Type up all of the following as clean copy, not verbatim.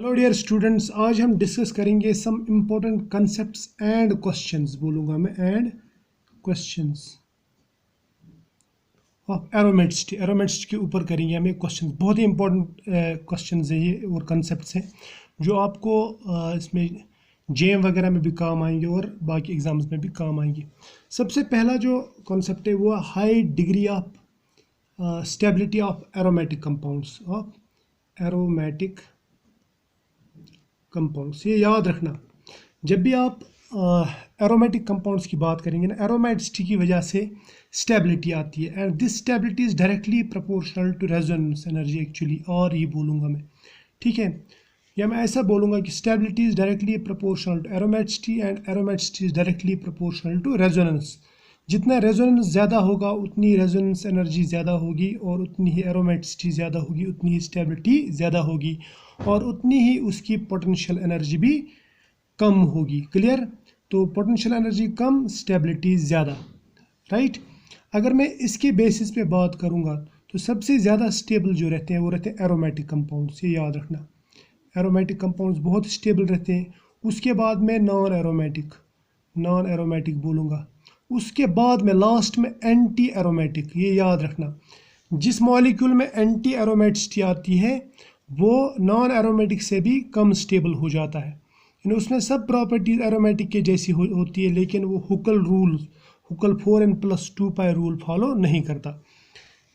Hello dear students, आज हम discuss करेंगे some important concepts and questions, बोलूँगा मैं, and questions of aromaticity. Aromaticity के ऊपर करेंगे हम एक क्वेश्चन, बहुत ही इंपॉर्टेंट क्वेश्चंस है ये और कंसेप्ट्स हैं जो आपको इसमें जेएम वगैरह में भी काम आएंगे और बाकी एग्जाम्स में भी काम आएंगे। सबसे पहला जो कॉन्सेप्ट है वो high degree of stability of aromatic compounds, of aromatic compounds. ये याद रखना, जब भी आप एरोमेटिक कंपाउंड्स की बात करेंगे ना, एरोमेटिसिटी की वजह से स्टेबिलिटी आती है and this stability is directly proportional to resonance energy actually. और ये बोलूँगा मैं, ठीक है, या मैं ऐसा बोलूँगा कि stability is directly proportional to aromaticity and aromaticity is directly proportional to resonance. जितना रेजोनेंस ज़्यादा होगा उतनी रेजोनेंस एनर्जी ज़्यादा होगी और उतनी ही एरोमेटिसिटी ज़्यादा होगी, उतनी ही स्टेबिलिटी ज़्यादा होगी और उतनी ही उसकी पोटेंशियल एनर्जी भी कम होगी। क्लियर? तो पोटेंशियल एनर्जी कम, स्टेबिलिटी ज़्यादा, राइट। अगर मैं इसके बेसिस पे बात करूँगा तो सबसे ज़्यादा स्टेबल जो रहते हैं वो रहते हैं एरोमेटिक कंपाउंड्स। ये याद रखना, एरोमेटिक कंपाउंड्स बहुत स्टेबल रहते हैं। उसके बाद मैं नॉन एरोमेटिक बोलूँगा। उसके बाद में लास्ट में एंटी एरोमेटिक। ये याद रखना, जिस मॉलिक्यूल में एंटी एरोमेटिसिटी आती है वो नॉन एरोमेटिक से भी कम स्टेबल हो जाता है। उसमें सब प्रॉपर्टीज एरोमेटिक के जैसी होती है, लेकिन वो हुकल 4n+2π रूल फॉलो नहीं करता।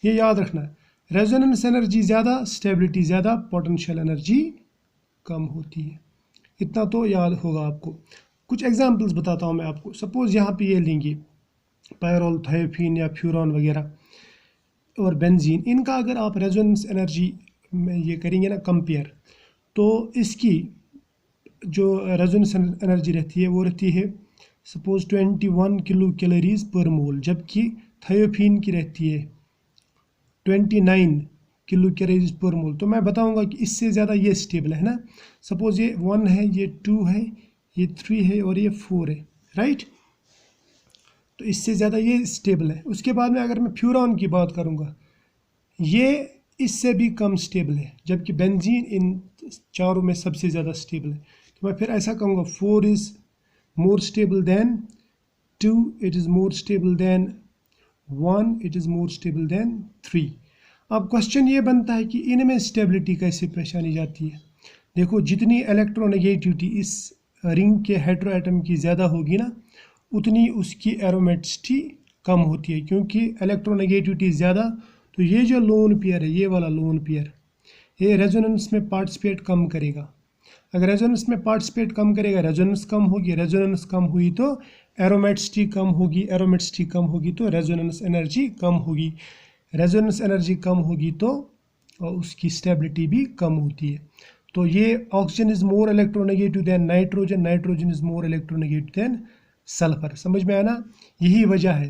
ये याद रखना, रेजोनेंस एनर्जी ज़्यादा, स्टेबिलिटी ज़्यादा, पोटेंशियल एनर्जी कम होती है। इतना तो याद होगा आपको। कुछ एग्जांपल्स बताता हूँ मैं आपको। सपोज़ यहाँ पे ये लेंगे पायरोल, थायोफीन या फ्यूरॉन वगैरह और बेंजीन। इनका अगर आप रेजोनेंस एनर्जी में ये करेंगे ना कंपेयर, तो इसकी जो रेजोनेंस एनर्जी रहती है वो रहती है सपोज 21 किलो कैलोरीज पर मोल, जबकि थायोफीन की रहती है 29 किलो कैलोरीज पर मोल। तो मैं बताऊंगा कि इससे ज़्यादा ये स्टेबल है ना। सपोज ये 1 है, ये 2 है, ये 3 है और ये 4 है, राइट। तो इससे ज़्यादा ये स्टेबल है। उसके बाद में अगर मैं फ्यूरॉन की बात करूँगा, ये इससे भी कम स्टेबल है, जबकि बेंजीन इन चारों में सबसे ज़्यादा स्टेबल है। तो मैं फिर ऐसा कहूँगा 4 is more stable then 2, it is more stable then 1, it is more stable then 3। अब क्वेश्चन ये बनता है कि इनमें स्टेबिलिटी कैसे पहचानी जाती है। देखो, जितनी इलेक्ट्रोनेगेटिविटी इस रिंग के हेटेरोएटम की ज़्यादा होगी ना, उतनी उसकी एरोमेटिसिटी कम होती है, क्योंकि इलेक्ट्रोनेगेटिविटी ज़्यादा। तो ये जो लोन पेयर है, ये वाला लोन पेयर, ये रेजोनेंस में पार्टिसिपेट कम करेगा। अगर रेजोनेंस में पार्टिसिपेट कम करेगा, रेजोनेंस कम होगी, रेजोनेंस कम हुई तो एरोमेटिसिटी कम होगी, एरोमेटिसिटी कम होगी तो रेजोनेंस एनर्जी कम होगी, रेजोनेंस एनर्जी कम होगी तो उसकी स्टेबिलिटी भी कम होती है। तो ये oxygen is more electronegative than nitrogen, nitrogen is more electronegative than sulphur. समझ में आया ना? यही वजह है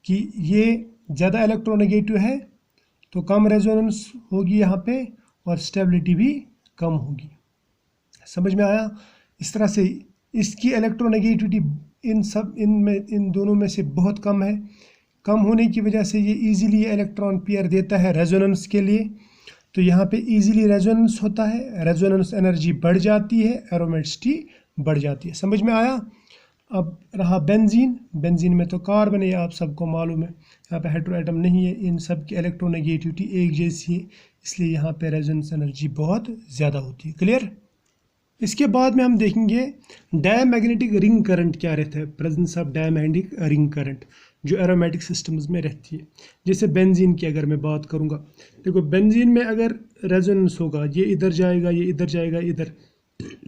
कि ये ज़्यादा इलेक्ट्रोनेगेटिव है तो कम रेजोनेंस होगी यहाँ पे और स्टेबिलिटी भी कम होगी। समझ में आया? इस तरह से इसकी इलेक्ट्रोनेगेटिविटी इन दोनों में से बहुत कम है। कम होने की वजह से ये इजीली इलेक्ट्रॉन पेयर देता है रेजोनेंस के लिए। तो यहाँ पे इजीली रेजोनेंस होता है, रेजोनेंस एनर्जी बढ़ जाती है, एरोमेटिसिटी बढ़ जाती है। समझ में आया? अब रहा बेंजीन। बेंजीन में तो कार्बन है, आप सबको मालूम है, यहाँ पे हेटेरोएटम नहीं है। इन सब की इलेक्ट्रोनेगेटिविटी एक जैसी है, इसलिए यहाँ पे रेजोनेंस एनर्जी बहुत ज़्यादा होती है। क्लियर? इसके बाद में हम देखेंगे डायमैग्नेटिक रिंग करंट क्या रहता है, presence of diamagnetic ring current जो एरोमेटिक सिस्टम्स में रहती है। जैसे बेंजीन की अगर मैं बात करूँगा, देखो बेंजीन में अगर रेजोनेंस होगा, ये इधर जाएगा, ये इधर जाएगा, इधर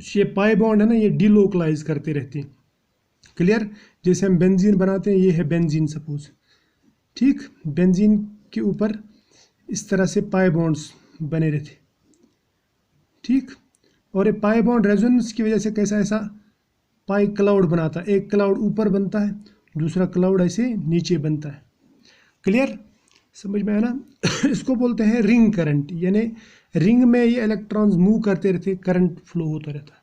ये पाई बॉन्ड है ना, ये डिलोकलाइज करते रहते हैं। क्लियर? जैसे हम बेंजीन बनाते हैं, ये है बेंजीन सपोज, ठीक। बेंजीन के ऊपर इस तरह से पाई बॉन्ड्स बने रहते, ठीक। और ये पाई बॉन्ड रेजोनेंस की वजह से कैसा ऐसा पाई क्लाउड बनाता है। एक क्लाउड ऊपर बनता है, दूसरा क्लाउड ऐसे नीचे बनता है। क्लियर? समझ में आया ना? इसको बोलते हैं रिंग करंट, यानी रिंग में ये इलेक्ट्रॉन्स मूव करते रहते, करंट फ्लो होता रहता है।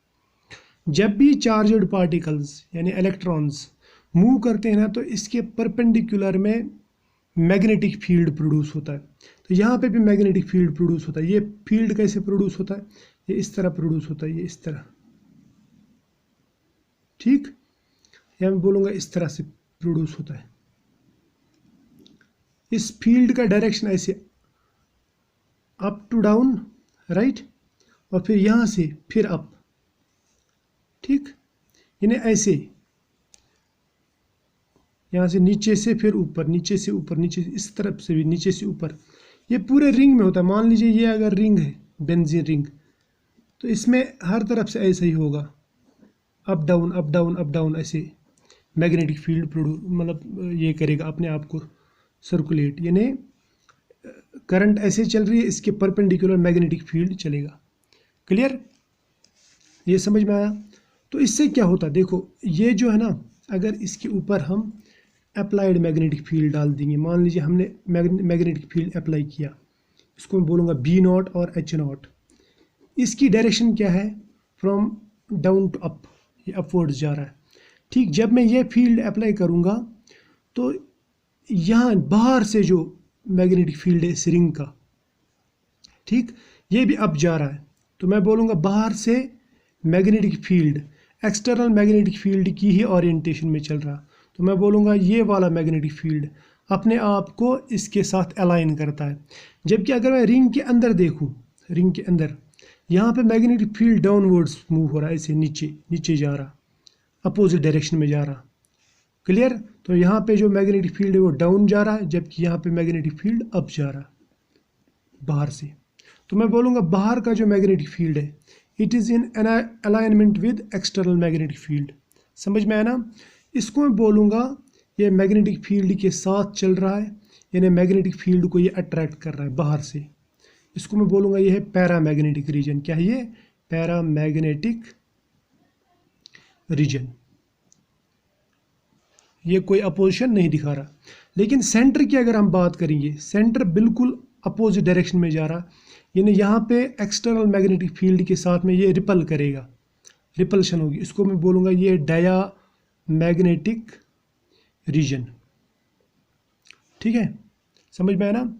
जब भी चार्जड पार्टिकल्स यानी इलेक्ट्रॉन्स मूव करते हैं ना, तो इसके परपेंडिकुलर में मैग्नेटिक फील्ड प्रोड्यूस होता है। तो यहाँ पे भी मैग्नेटिक फील्ड प्रोड्यूस होता है। ये फील्ड कैसे प्रोड्यूस होता है? ये इस तरह प्रोड्यूस होता है, ये इस तरह, ठीक, या मैं बोलूँगा इस तरह से प्रोड्यूस होता है। इस फील्ड का डायरेक्शन ऐसे अप टू डाउन, राइट, और फिर यहाँ से फिर अप, ठीक, यानी ऐसे यहाँ से नीचे से फिर ऊपर, नीचे से ऊपर, नीचे इस तरफ से भी नीचे से ऊपर, ये पूरे रिंग में होता है। मान लीजिए ये अगर रिंग है, बेंजीन रिंग, तो इसमें हर तरफ से ऐसा ही होगा, up down up down up down, ऐसे मैग्नेटिक फील्ड प्रोड्यूस मतलब ये करेगा अपने आप को सर्कुलेट, यानी करंट ऐसे चल रही है, इसके परपेंडिकुलर मैग्नेटिक फील्ड चलेगा। क्लियर, ये समझ में आया? तो इससे क्या होता है, देखो ये जो है ना, अगर इसके ऊपर हम अप्लाइड मैग्नेटिक फील्ड डाल देंगे, मान लीजिए हमने मैग्नेटिक फील्ड अप्लाई किया, इसको मैं बोलूँगा B0 और H0, इसकी डायरेक्शन क्या है, फ्रॉम डाउन टू अप, ये अपवर्ड्स जा रहा है, ठीक। जब मैं ये फील्ड अप्लाई करूँगा तो यहाँ बाहर से जो मैग्नेटिक फील्ड है इस रिंग का, ठीक, ये भी अप जा रहा है, तो मैं बोलूँगा बाहर से magnetic field external magnetic field की ही ओरिएंटेशन में चल रहा, तो मैं बोलूँगा ये वाला मैग्नेटिक फील्ड अपने आप को इसके साथ अलाइन करता है। जबकि अगर मैं रिंग के अंदर देखूँ, रिंग के अंदर यहाँ पे मैग्नेटिक फील्ड डाउनवर्ड्स मूव हो रहा है, ऐसे नीचे नीचे जा रहा, अपोजिट डायरेक्शन में जा रहा। क्लियर, तो यहाँ पे जो मैग्नेटिक फील्ड है वो डाउन जा रहा है, जबकि यहाँ पे मैग्नेटिक फील्ड अप जा रहा बाहर से। तो मैं बोलूँगा बाहर का जो मैग्नेटिक फील्ड है, it is in alignment with external magnetic field. समझ में आया ना? इसको मैं बोलूँगा ये मैग्नेटिक फील्ड के साथ चल रहा है, यानी मैग्नेटिक फील्ड को ये अट्रैक्ट कर रहा है बाहर से। इसको मैं बोलूँगा ये है पैरामैग्नेटिक रीजन। क्या है ये? Paramagnetic reason. ये कोई अपोजिशन नहीं दिखा रहा। लेकिन सेंटर की अगर हम बात करेंगे, सेंटर बिल्कुल अपोजिट डायरेक्शन में जा रहा, यानी यहाँ पे एक्सटर्नल मैग्नेटिक फील्ड के साथ में ये रिपल करेगा, रिपल्शन होगी। इसको मैं बोलूँगा ये डायामैग्नेटिक रीजन। ठीक है, समझ में आया ना?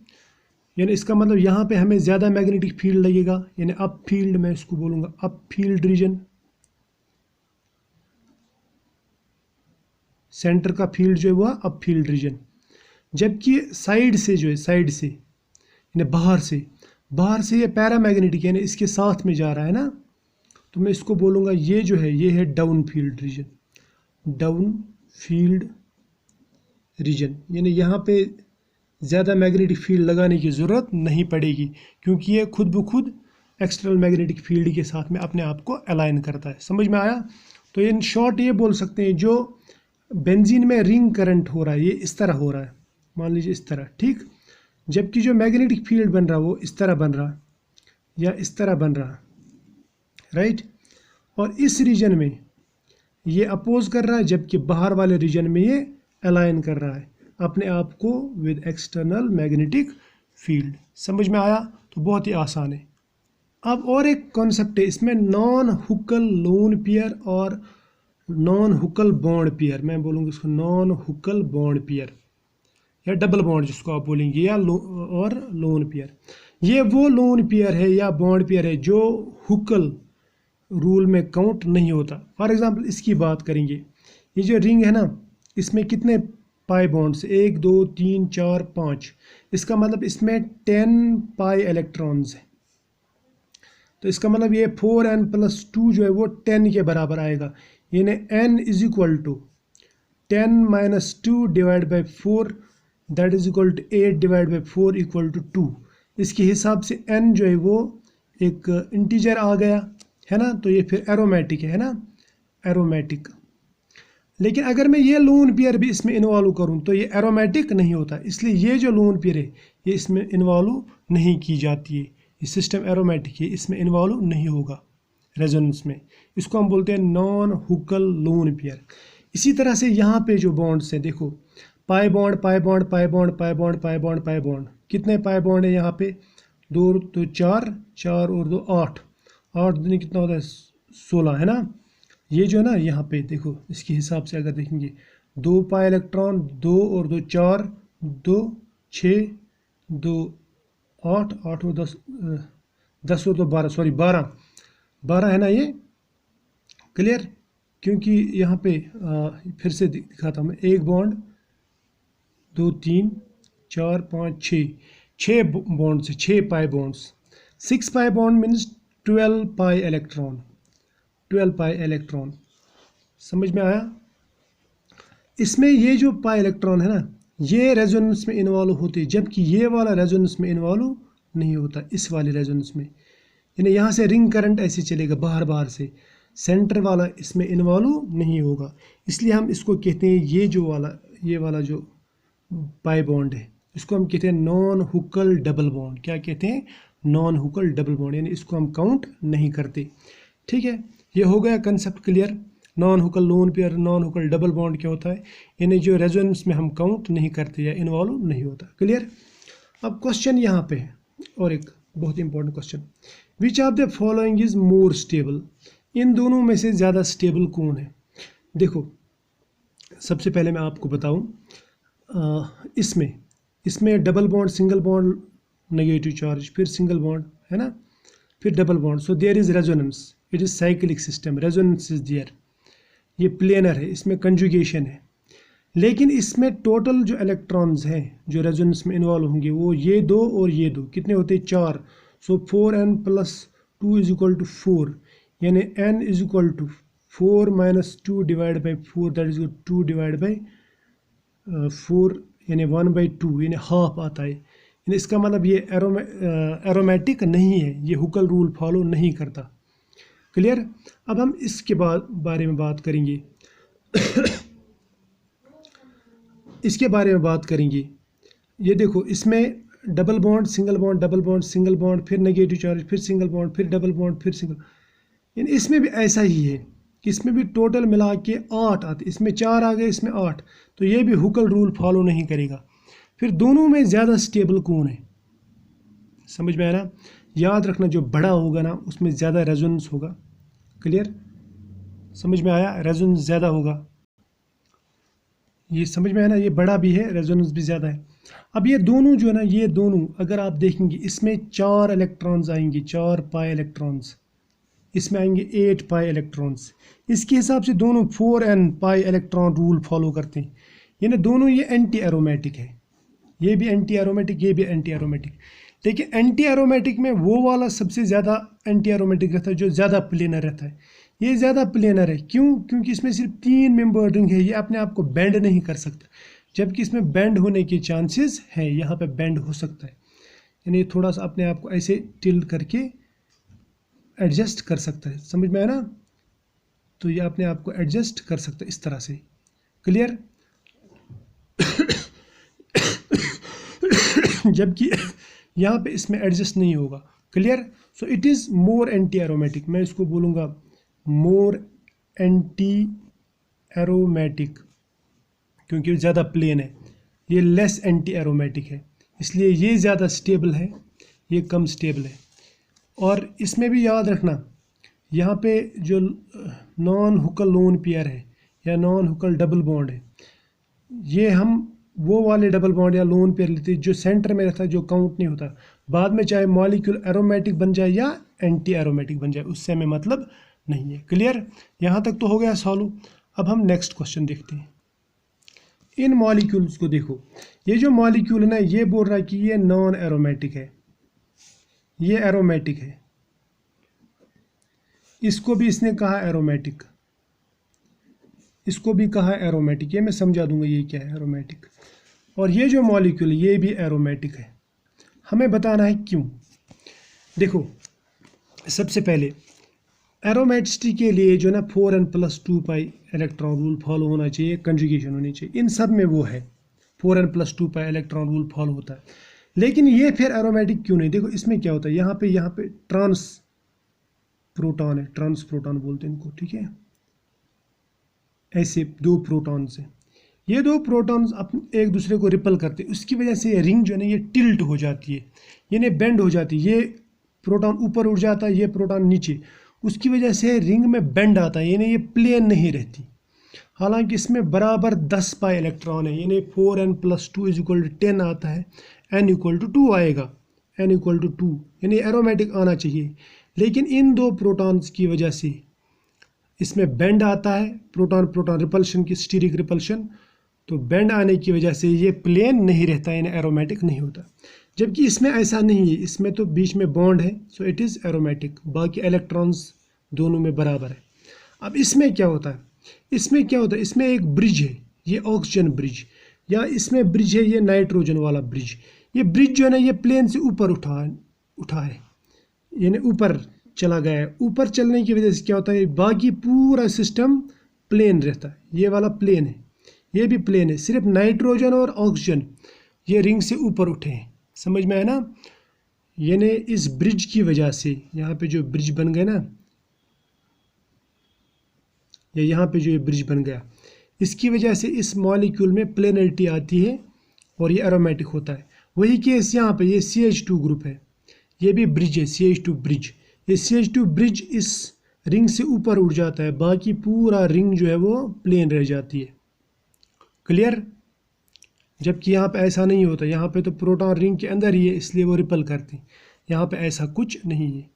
यानी इसका मतलब यहाँ पे हमें ज़्यादा मैग्नेटिक फील्ड लगेगा, यानी अप फील्ड, मैं इसको बोलूँगा अप फील्ड रीजन। सेंटर का फील्ड जो है वो अप फील्ड रीजन। जबकि साइड से जो है, साइड से यानी बाहर से ये पैरामैग्नेटिक यानी इसके साथ में जा रहा है ना, तो मैं इसको बोलूँगा ये जो है, ये है down field region. Down field region यानी यहाँ पे ज़्यादा मैग्नेटिक फील्ड लगाने की ज़रूरत नहीं पड़ेगी, क्योंकि ये खुद ब खुद एक्सटर्नल मैग्नेटिक फील्ड के साथ में अपने आप को अलाइन करता है। समझ में आया? तो इन शॉर्ट ये बोल सकते हैं, जो बेंजीन में रिंग करंट हो रहा है ये इस तरह हो रहा है, मान लीजिए इस तरह, ठीक। जबकि जो मैग्नेटिक फील्ड बन रहा है वो इस तरह बन रहा या इस तरह बन रहा, राइट। और इस रीजन में ये अपोज कर रहा है, जबकि बाहर वाले रीजन में ये अलाइन कर रहा है अपने आप को विद एक्सटर्नल मैग्नेटिक फील्ड। समझ में आया? तो बहुत ही आसान है। अब और एक कॉन्सेप्ट है इसमें, नॉन हुकल लोन पेयर और नॉन हुकल बॉन्ड पेयर। मैं बोलूँगा इसको नॉन हुकल बॉन्ड पेयर या डबल बॉन्ड जिसको आप बोलेंगे, या और लोन पेयर। ये वो लोन पेयर है या बॉन्ड पेयर है जो हुकल रूल में काउंट नहीं होता। फॉर एग्जांपल इसकी बात करेंगे, ये जो रिंग है ना, इसमें कितने पाई बॉन्ड्स? 1 2 3 4 5। इसका मतलब इसमें 10 पाई इलेक्ट्रॉन्स है। तो इसका मतलब ये 4n+2 जो है वो 10 के बराबर आएगा, यानी n is equal to 10 - 2 divide by 4, that is equal to 8 divide by 4 equal to 2। इसके हिसाब से n जो है वो एक इंटीजर आ गया है ना, तो ये फिर एरोमेटिक है ना, एरोमेटिक। लेकिन अगर मैं ये लोन पेयर भी इसमें इन्वॉल्व करूं तो ये एरोमेटिक नहीं होता, इसलिए ये जो लोन पेयर है ये इसमें इन्वॉल्व नहीं की जाती है। ये सिस्टम एरोमेटिक है, इसमें इन्वॉल्व नहीं होगा रेजोनेंस में। इसको हम बोलते हैं नॉन हुकल लोन पेयर। इसी तरह से यहाँ पे जो बॉन्ड्स हैं, देखो pi bond pi bond pi bond pi bond pi bond pi bond, कितने पाई बॉन्ड है यहाँ पे? 2 तो 4, 4 और 2 8, 8 दूनी कितना होता है? 16 है ना। ये जो है ना यहाँ पे देखो, इसके हिसाब से अगर देखेंगे 2 पाई इलेक्ट्रॉन, 2 और 2 4, 2 6, 2 8, 8 और 10, 10 और 2 12, सॉरी 12, 12 है ना ये, क्लियर। क्योंकि यहाँ पे फिर से दिखाता हूँ मैं, 1 बॉन्ड 2 3 4 5 6 बॉन्ड से 6 pi bonds. 6 pi bond means 12 pi electron, 12 pi electron, समझ में आया। इसमें ये जो पाई इलेक्ट्रॉन है ना, ये रेजोनेंस में इन्वॉल्व होते हैं, जबकि ये वाला रेजोनेंस में इन्वॉल्व नहीं होता, इस वाले रेजोनेंस में। यानी यहाँ से रिंग करंट ऐसे चलेगा बाहर बाहर से, सेंटर वाला इसमें इन्वॉल्व नहीं होगा। इसलिए हम इसको कहते हैं, ये वाला जो पाई बॉन्ड है, इसको हम कहते हैं नॉन हुकल डबल बॉन्ड। क्या कहते हैं? नॉन हुकल डबल बॉन्ड, यानी इसको हम काउंट नहीं करते। ठीक है, ये हो गया concept clear. Non Huckel lone pair, non Huckel double bond क्या होता है, यानी जो रेजोनेंस में हम काउंट नहीं करते या इन्वॉल्व नहीं होता। क्लियर। अब क्वेश्चन यहाँ पे है, और एक बहुत important question, which of the following is more stable, इन दोनों में से ज़्यादा स्टेबल कौन है। देखो, सबसे पहले मैं आपको बताऊं, इसमें double bond, single bond, negative charge, फिर सिंगल बॉन्ड है ना, फिर double bond, so there is resonance, it is cyclic system, resonance is there. ये प्लेनर है, इसमें कंजुगेशन है। लेकिन इसमें टोटल जो इलेक्ट्रॉन्स हैं जो रेजोनेंस में इन्वॉल्व होंगे, वो ये दो और ये दो कितने होते हैं? 4। सो 4n+2 इज इक्वल टू 4, यानी n is equal to 4 - 2 divide by 4, that is 2 divide by 4, यानी 1/2, यानी हाफ आता है। यानी इसका मतलब ये एरोमेटिक नहीं है, ये हुकल रूल फॉलो नहीं करता। क्लियर। अब हम इसके बारे में बात करेंगे इसके बारे में बात करेंगे। ये देखो, इसमें double bond, single bond, double bond, single bond, फिर नेगेटिव चार्ज, फिर सिंगल बॉन्ड, फिर डबल बॉन्ड, फिर सिंगल, यानी इसमें भी ऐसा ही है कि इसमें भी टोटल मिला के 8 आते, इसमें 4 आ गए, इसमें 8, तो ये भी हुकल रूल फॉलो नहीं करेगा। फिर दोनों में ज़्यादा स्टेबल कौन है, समझ में आया ना। याद रखना, जो बड़ा होगा ना उसमें ज़्यादा रेजोनेंस होगा। क्लियर, समझ में आया, रेजोनेंस ज़्यादा होगा, ये समझ में आया ना, ये बड़ा भी है, रेजोनेंस भी ज़्यादा है। अब ये दोनों जो है ना, ये दोनों अगर आप देखेंगे, इसमें 4 इलेक्ट्रॉन्स आएंगे, 4 पाई इलेक्ट्रॉन्स, इसमें आएंगे 8 पाई इलेक्ट्रॉन्स। इसके हिसाब से दोनों 4n pi electron rule follow करते हैं, यानी दोनों ये एंटी एरोमेटिक है, ये भी एंटी एरोमेटिक, ये भी एंटी एरोमेटिक। लेकिन एंटी एरोमेटिक में वो वाला सबसे ज़्यादा एंटी एरोमेटिक रहता है जो ज़्यादा प्लेनर रहता है। ये ज़्यादा प्लेनर है, क्यों? क्योंकि इसमें सिर्फ 3 मेंबर रिंग है, ये अपने आप को बेंड नहीं कर सकता, जबकि इसमें बेंड होने के चांसेस हैं, यहाँ पे बेंड हो सकता है, यानी थोड़ा सा अपने आप को ऐसे टिल्ट करके एडजस्ट कर सकता है, समझ में आया ना। तो ये अपने आप को एडजस्ट कर सकता है इस तरह से। क्लियर। जबकि यहाँ पे इसमें एडजस्ट नहीं होगा। Clear. So it is more anti aromatic, मैं इसको बोलूँगा मोर एंटी एरोमेटिक, क्योंकि ज़्यादा प्लेन है। ये लेस एंटी एरोमेटिक है, इसलिए ये ज़्यादा स्टेबल है, ये कम स्टेबल है। और इसमें भी याद रखना, यहाँ पे जो नॉन हुकल लोन पेयर है या नॉन हुकल डबल बॉन्ड है, ये हम वो वाले डबल बॉन्ड या लोन पेयर लेते हैं जो सेंटर में रहता है, जो काउंट नहीं होता। बाद में चाहे मॉलिक्यूल एरोमेटिक बन जाए या एंटी एरोमेटिक बन जाए, उससे हमें मतलब नहीं है। क्लियर। यहाँ तक तो हो गया सॉल्व। अब हम नेक्स्ट क्वेश्चन देखते हैं। इन मॉलिक्यूल्स को देखो, ये जो मॉलिक्यूल है ना, ये बोल रहा है कि ये नॉन एरोमेटिक है, ये एरोमेटिक है, इसको भी इसने कहा एरोमेटिक, इसको भी कहा एरोमेटिक, ये मैं समझा दूंगा ये क्या है एरोमेटिक। और ये जो मॉलिक्यूल ये भी एरोमेटिक है, हमें बताना है क्यों। देखो, सबसे पहले एरोमेटिसिटी के लिए जो ना 4n+2 pi electron rule follow होना चाहिए, कंजुगेशन होनी चाहिए, इन सब में वो है 4n+2 pi electron rule follow होता है। लेकिन ये फिर एरोमेटिक क्यों नहीं? देखो इसमें क्या होता है, यहाँ पे ट्रांस प्रोटॉन है, ट्रांस प्रोटॉन बोलते हैं इनको, ठीक है। ऐसे 2 प्रोटॉन्स हैं, ये 2 प्रोटॉन्स एक दूसरे को रिपल करते हैं, उसकी वजह से ये रिंग जो है ना ये टिल्ट हो जाती है, यानी बेंड हो जाती है। ये प्रोटॉन ऊपर उठ जाता है, ये प्रोटॉन नीचे, उसकी वजह से रिंग में बेंड आता है, यानी ये प्लेन नहीं रहती। हालांकि इसमें बराबर 10 पाई इलेक्ट्रॉन है, यानी 4n+2 = 10 आता है, n = 2 आएगा, n = 2, यानी एरोमेटिक आना चाहिए। लेकिन इन दो प्रोटॉन्स की वजह से इसमें बेंड आता है, प्रोटॉन प्रोटॉन रिपल्शन की, स्टीरिक रिपल्शन। तो बेंड आने की वजह से ये प्लेन नहीं रहता, यानी एरोमेटिक नहीं होता। जबकि इसमें ऐसा नहीं है, इसमें तो बीच में बॉन्ड है, सो इट इज़ एरोमेटिक, बाकी इलेक्ट्रॉन्स दोनों में बराबर है। अब इसमें क्या होता है, इसमें एक ब्रिज है, ये ऑक्सीजन ब्रिज, या इसमें ब्रिज है ये नाइट्रोजन वाला ब्रिज। ये ब्रिज जो है ना, ये प्लेन से ऊपर उठा है, यानी ऊपर चला गया है। ऊपर चलने की वजह से क्या होता है, बाकी पूरा सिस्टम प्लेन रहता है। ये वाला प्लेन है, ये भी प्लेन है, सिर्फ नाइट्रोजन और ऑक्सीजन ये रिंग से ऊपर उठे हैं। समझ में है ना? यानी इस ब्रिज की वजह से, यहाँ पे जो ब्रिज बन गया ना, या यहाँ पे जो ये ब्रिज बन गया, इसकी वजह से इस मॉलिक्यूल में प्लेनरिटी आती है और ये एरोमेटिक होता है। वही केस यहाँ पे, ये CH2 ग्रुप है, ये भी ब्रिज है, CH2 ब्रिज। ये CH2 ब्रिज इस रिंग से ऊपर उठ जाता है, बाकी पूरा रिंग जो है वो प्लेन रह जाती है। क्लियर? जबकि यहाँ पे ऐसा नहीं होता, यहाँ पे तो प्रोटॉन रिंग के अंदर ही है, इसलिए वो रिपल करते हैं। यहाँ पे ऐसा कुछ नहीं है।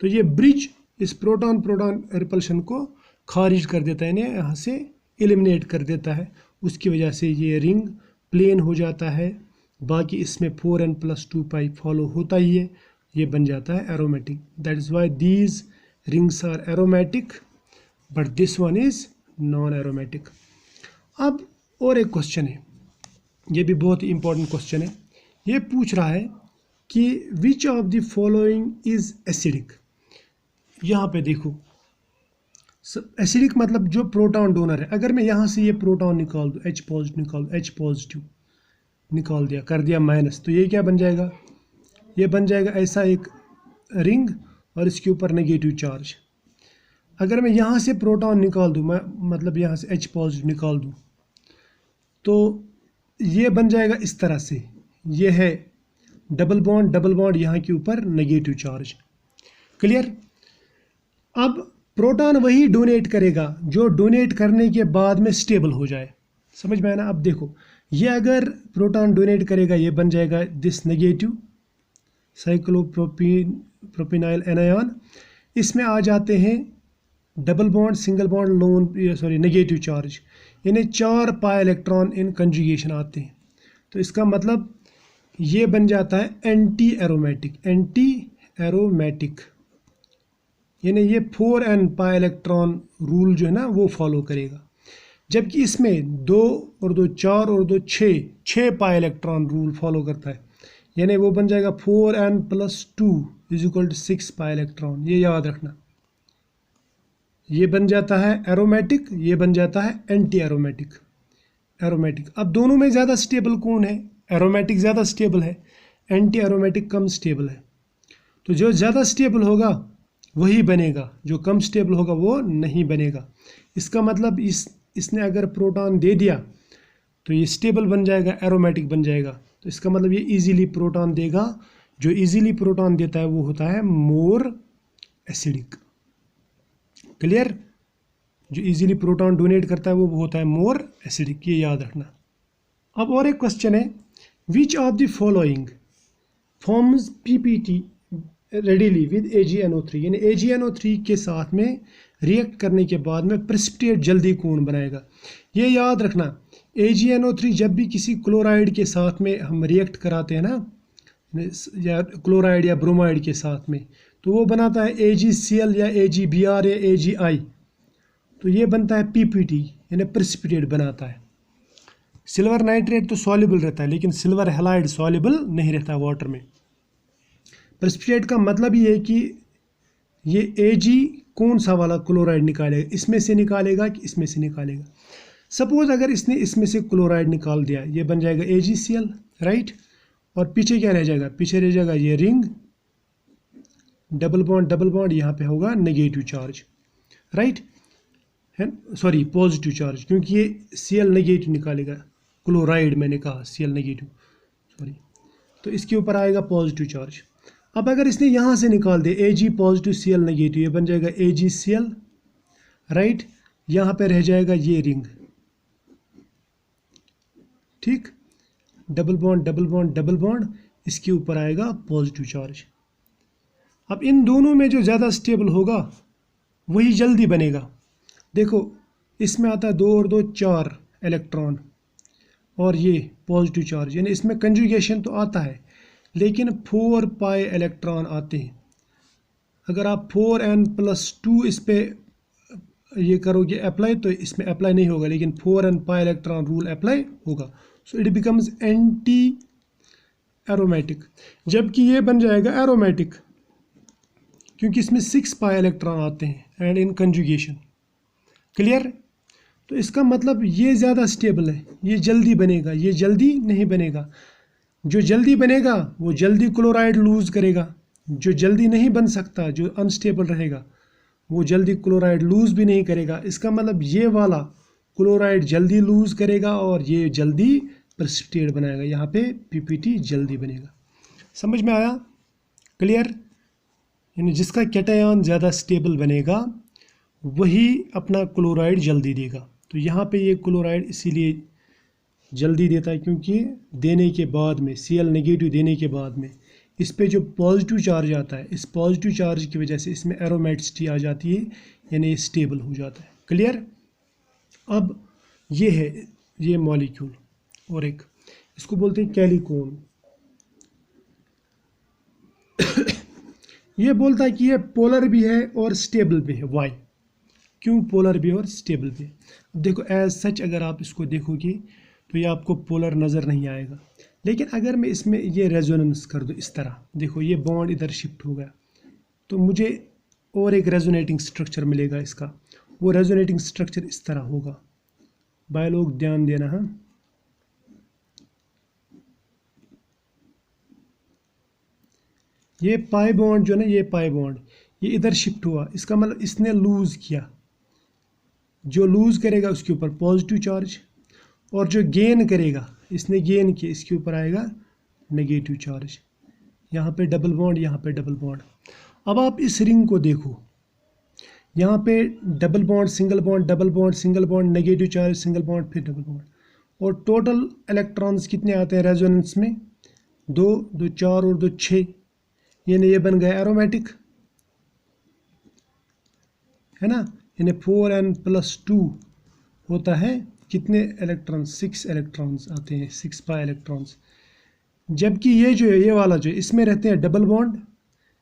तो ये ब्रिज इस प्रोटॉन प्रोटॉन रिपल्शन को खारिज कर देता है, यानी यहाँ से एलिमिनेट कर देता है। उसकी वजह से ये रिंग प्लेन हो जाता है। बाकी इसमें 4n+2 पाई फॉलो होता ही है, ये बन जाता है aromatic. That is why these rings are aromatic but this one is non aromatic. अब और एक क्वेश्चन है, ये भी बहुत ही इंपॉर्टेंट क्वेश्चन है। ये पूछ रहा है कि विच of the following is acidic. यहाँ पे देखो, एसिडिक मतलब जो प्रोटॉन डोनर है। अगर मैं यहाँ से ये प्रोटॉन निकाल दूँ, H पॉजिटिव निकाल दूँ, H पॉजिटिव निकाल दिया, कर दिया माइनस, तो ये क्या बन जाएगा, ये बन जाएगा ऐसा एक रिंग और इसके ऊपर नेगेटिव चार्ज। अगर मैं यहाँ से प्रोटॉन निकाल दूँ, मैं मतलब यहाँ से H पॉजिटिव निकाल दूँ, तो ये बन जाएगा इस तरह से। ये है डबल बॉन्ड यहाँ के ऊपर नेगेटिव चार्ज। क्लियर? अब प्रोटॉन वही डोनेट करेगा जो डोनेट करने के बाद में स्टेबल हो जाए। समझ में आया ना? अब देखो, ये अगर प्रोटॉन डोनेट करेगा, ये बन जाएगा दिस नेगेटिव साइक्लोप्रोपिनाइल एनायन। इसमें आ जाते हैं double bond, single bond, loan sorry negative charge, यानी 4 पाई इलेक्ट्रॉन इन कंजुगेशन आते हैं। तो इसका मतलब ये बन जाता है एंटी एरोमेटिक, यानी ये 4n पाई इलेक्ट्रॉन रूल जो है ना वो फॉलो करेगा। जबकि इसमें 2 और 2 4 और 2 6 पाई इलेक्ट्रॉन रूल फॉलो करता है, यानी वो बन जाएगा 4n+2 = 6 पाई इलेक्ट्रॉन। ये याद रखना, ये बन जाता है एरोमेटिक, ये बन जाता है एंटी एरोमेटिक। अब दोनों में ज़्यादा स्टेबल कौन है? एरोमेटिक ज़्यादा स्टेबल है, एंटी एरोमेटिक कम स्टेबल है। तो जो ज़्यादा स्टेबल होगा वही बनेगा, जो कम स्टेबल होगा वो नहीं बनेगा। इसका मतलब इसने अगर प्रोटॉन दे दिया तो ये स्टेबल बन जाएगा, एरोमेटिक बन जाएगा। तो इसका मतलब ये इजीली प्रोटॉन देगा। जो इजीली प्रोटॉन देता है वो होता है मोर एसिडिक। क्लियर? जो इजीली प्रोटॉन डोनेट करता है वो होता है मोर एसिडिक, ये याद रखना। अब और एक क्वेश्चन है, विच of the following forms PPT readily with AgNO3, यानी AgNO3 के साथ में रिएक्ट करने के बाद में प्रेसिपिटेट जल्दी कौन बनाएगा? ये याद रखना, AgNO3 जब भी किसी क्लोराइड के साथ में हम रिएक्ट कराते हैं ना, या क्लोराइड या ब्रोमाइड के साथ में, तो वो बनाता है AgCl या AgBr या AgI। तो ये बनता है PPT, यानी प्रेसिपिटेट बनाता है। सिल्वर नाइट्रेट तो सॉल्युबल रहता है, लेकिन सिल्वर हैलाइड सॉल्युबल नहीं रहता वाटर में। प्रेसिपिटेट का मतलब ये है कि ये Ag कौन सा वाला क्लोराइड निकालेगा, इसमें से निकालेगा कि इसमें से निकालेगा। सपोज अगर इसने इसमें से क्लोराइड निकाल दिया, ये बन जाएगा AgCl, राइट। और पीछे क्या रह जाएगा? पीछे रह जाएगा ये रिंग, डबल बॉन्ड, यहाँ पे होगा नेगेटिव चार्ज, राइट है, सॉरी पॉजिटिव चार्ज, क्योंकि ये Cl नेगेटिव निकालेगा, क्लोराइड मैंने कहा Cl नेगेटिव, सॉरी। तो इसके ऊपर आएगा पॉजिटिव चार्ज। अब अगर इसने यहाँ से निकाल दे Ag पॉजिटिव Cl नेगेटिव, ये बन जाएगा AgCl, राइट। यहाँ पे रह जाएगा ये रिंग, ठीक, डबल बॉन्ड, इसके ऊपर आएगा पॉजिटिव चार्ज। अब इन दोनों में जो ज़्यादा स्टेबल होगा वही जल्दी बनेगा। देखो इसमें आता है 2 और 2 4 इलेक्ट्रॉन और ये पॉजिटिव चार्ज, यानी इसमें कंजुगेशन तो आता है लेकिन 4 पाई इलेक्ट्रॉन आते हैं। अगर आप 4n+2 इस पे ये करोगे अप्लाई तो इसमें अप्लाई नहीं होगा, लेकिन 4n pi electron rule apply होगा। सो इट बिकम्स एंटी एरोमेटिक, जबकि ये बन जाएगा एरोमेटिक क्योंकि इसमें 6 पाई इलेक्ट्रॉन आते हैं एंड इन कंजुगेशन। क्लियर? तो इसका मतलब ये ज़्यादा स्टेबल है, ये जल्दी बनेगा, ये जल्दी नहीं बनेगा। जो जल्दी बनेगा वो जल्दी क्लोराइड लूज़ करेगा, जो जल्दी नहीं बन सकता, जो अनस्टेबल रहेगा, वो जल्दी क्लोराइड लूज़ भी नहीं करेगा। इसका मतलब ये वाला क्लोराइड जल्दी लूज़ करेगा और ये जल्दी प्रेसिपिटेट बनाएगा। यहाँ पे पीपीटी जल्दी बनेगा। समझ में आया? क्लियर? यानी जिसका कैटायन ज़्यादा स्टेबल बनेगा वही अपना क्लोराइड जल्दी देगा। तो यहाँ पे ये क्लोराइड इसीलिए जल्दी देता है क्योंकि देने के बाद में Cl नेगेटिव देने के बाद में इस पे जो पॉजिटिव चार्ज आता है, इस पॉजिटिव चार्ज की वजह से इसमें एरोमेटिसिटी आ जाती है, यानी ये स्टेबल हो जाता है। क्लियर? अब ये है ये मॉलिक्यूल और एक इसको बोलते हैं कैलिकोन। ये बोलता है कि ये पोलर भी है और स्टेबल भी है। वाई? क्यों पोलर भी और स्टेबल भी? अब देखो एज सच अगर आप इसको देखोगे तो ये आपको पोलर नज़र नहीं आएगा, लेकिन अगर मैं इसमें ये रेजोनेंस कर दूँ इस तरह, देखो ये बॉन्ड इधर शिफ्ट हो गया तो मुझे और एक रेजोनेटिंग स्ट्रक्चर मिलेगा इसका। वो रेजोनेटिंग स्ट्रक्चर इस तरह होगा। भाई लोग ध्यान देना। हाँ, ये पाई बॉन्ड जो ना, ये पाई बॉन्ड ये इधर शिफ्ट हुआ, इसका मतलब इसने लूज़ किया। जो लूज़ करेगा उसके ऊपर पॉजिटिव चार्ज और जो गेन करेगा, इसने गेन किया, इसके ऊपर आएगा नेगेटिव चार्ज। यहाँ पे डबल बॉन्ड, यहाँ पे डबल बॉन्ड। अब आप इस रिंग को देखो, यहाँ पे double bond, single bond, double bond, single bond, negative charge, single bond, फिर डबल बॉन्ड। और टोटल इलेक्ट्रॉन्स कितने आते हैं रेजोनेंस में? 2, 2 4 और 2 6, यानी ये बन गया एरोमेटिक, है ना। यानी 4n+2 होता है कितने इलेक्ट्रॉन? 6 इलेक्ट्रॉन्स आते हैं, 6 पाई इलेक्ट्रॉन्स। जबकि ये जो है, ये वाला जो है, इसमें रहते हैं डबल बॉन्ड,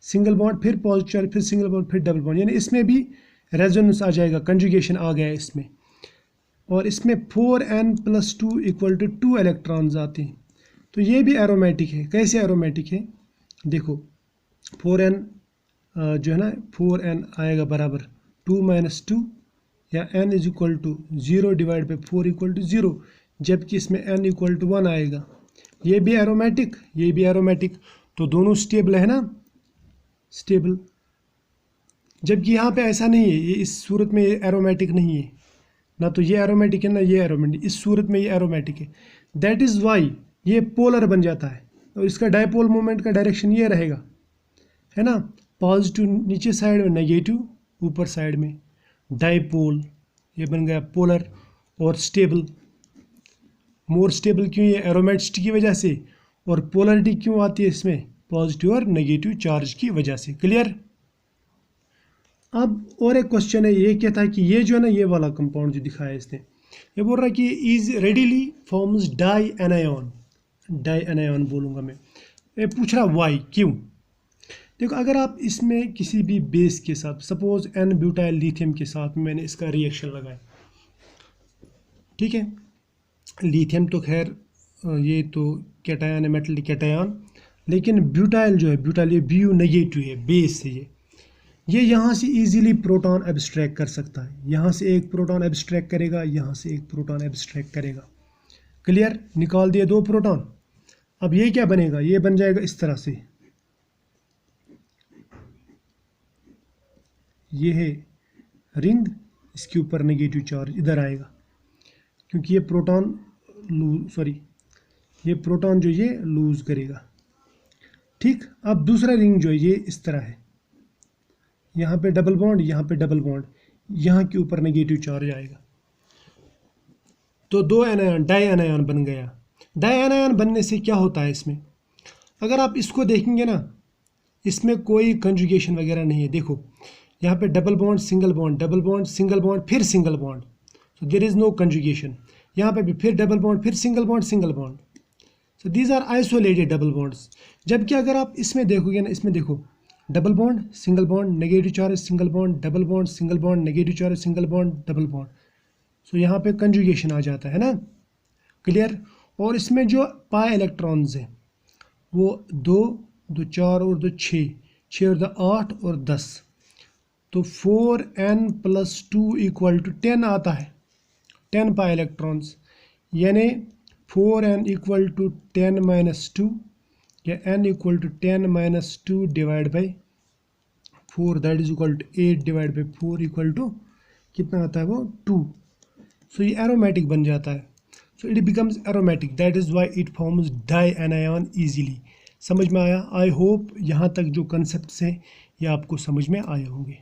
सिंगल बॉन्ड, फिर पॉजिटिव चार्ज, फिर सिंगल बॉन्ड, फिर डबल बॉन्ड, यानी इसमें भी रेजोनेंस आ जाएगा, कंजुगेशन आ गया इसमें। और इसमें 4n+2 = 2 इलेक्ट्रॉन्स आते हैं। तो ये भी एरोमेटिक है। कैसे एरोमेटिक है? देखो 4n जो है ना, 4n आएगा बराबर 2 - 2 या n = 0 / 4 = 0, जबकि इसमें n = 1 आएगा। ये भी एरोमेटिक, ये भी एरोमेटिक, तो दोनों स्टेबल है ना, स्टेबल। जबकि यहाँ पे ऐसा नहीं है, ये इस सूरत में ये एरोमेटिक नहीं है, ना तो ये एरोमेटिक है ना ये एरोमेटिक, इस सूरत में ये एरोमेटिक है। दैट इज़ वाई ये पोलर बन जाता है और इसका डायपोल मोमेंट का डायरेक्शन ये रहेगा, है ना, पॉजिटिव नीचे साइड में, नेगेटिव ऊपर साइड में। डायपोल ये बन गया पोलर और स्टेबल। मोर स्टेबल क्यों? ये एरोमेटिसिटी की वजह से। और पोलरिटी क्यों आती है इसमें? पॉजिटिव और नेगेटिव चार्ज की वजह से। क्लियर? अब और एक क्वेश्चन है, ये कहता है कि ये जो है ना, ये वाला कंपाउंड जो दिखाया इसने, ये बोल रहा है कि is readily forms dianion. Dianion बोलूँगा मैं। ये पूछ रहा वाई, क्यों? देखो अगर आप इसमें किसी भी बेस के साथ, सपोज n ब्यूटाइल लिथियम के साथ मैंने इसका रिएक्शन लगाया, ठीक है, लिथियम तो खैर ये तो कैटायन है, मेटल कैटायन, लेकिन ब्यूटाइल जो है, ब्यूटाइल ये Bu नेगेटिव है, बेस है ये यहाँ से इजीली प्रोटॉन एब्स्ट्रैक्ट कर सकता है। यहाँ से एक प्रोटॉन एब्स्ट्रैक्ट करेगा, यहाँ से एक प्रोटॉन एब्स्ट्रैक्ट करेगा। क्लियर? निकाल दिए 2 प्रोटॉन। अब ये क्या बनेगा? ये बन जाएगा इस तरह से, ये है रिंग, इसके ऊपर नेगेटिव चार्ज इधर आएगा क्योंकि ये प्रोटॉन ये प्रोटॉन जो ये लूज करेगा। ठीक, अब दूसरा रिंग जो है ये इस तरह है, यहाँ पे डबल बॉन्ड, यहाँ पे डबल बॉन्ड, यहाँ के ऊपर नेगेटिव चार्ज आएगा। तो 2 एनायन, डाई एनायन बन गया। डाई एनायन बनने से क्या होता है इसमें? अगर आप इसको देखेंगे ना, इसमें कोई कंजुगेशन वगैरह नहीं है। देखो यहाँ पे double bond single bond, double bond single bond, फिर single bond, so there is no conjugation. यहाँ पे भी फिर डबल बॉन्ड, फिर single bond, single bond, so these are isolated double bonds. जबकि अगर आप इसमें देखोगे ना, इसमें देखो double bond single bond negative charge single bond, double bond single bond negative charge single bond double bond, so यहाँ पे कंजुगेशन आ जाता है ना, क्लियर। और इसमें जो पाई इलेक्ट्रॉन्स हैं वो 2, 2 4 और 2 6, 6 और 2 8 और 10, तो 4n+2 = 10 आता है, 10 पाई इलेक्ट्रॉन्स, यानी 4n = 10 - 2 या n = 10 - 2 divide by 4, that is equal to 8 divide by 4 equal to कितना आता है वो 2। सो ये एरोमेटिक बन जाता है, so it becomes aromatic, that is why it forms dianion easily. समझ में आया? आई होप यहाँ तक जो कंसेप्ट्स हैं ये आपको समझ में आए होंगे।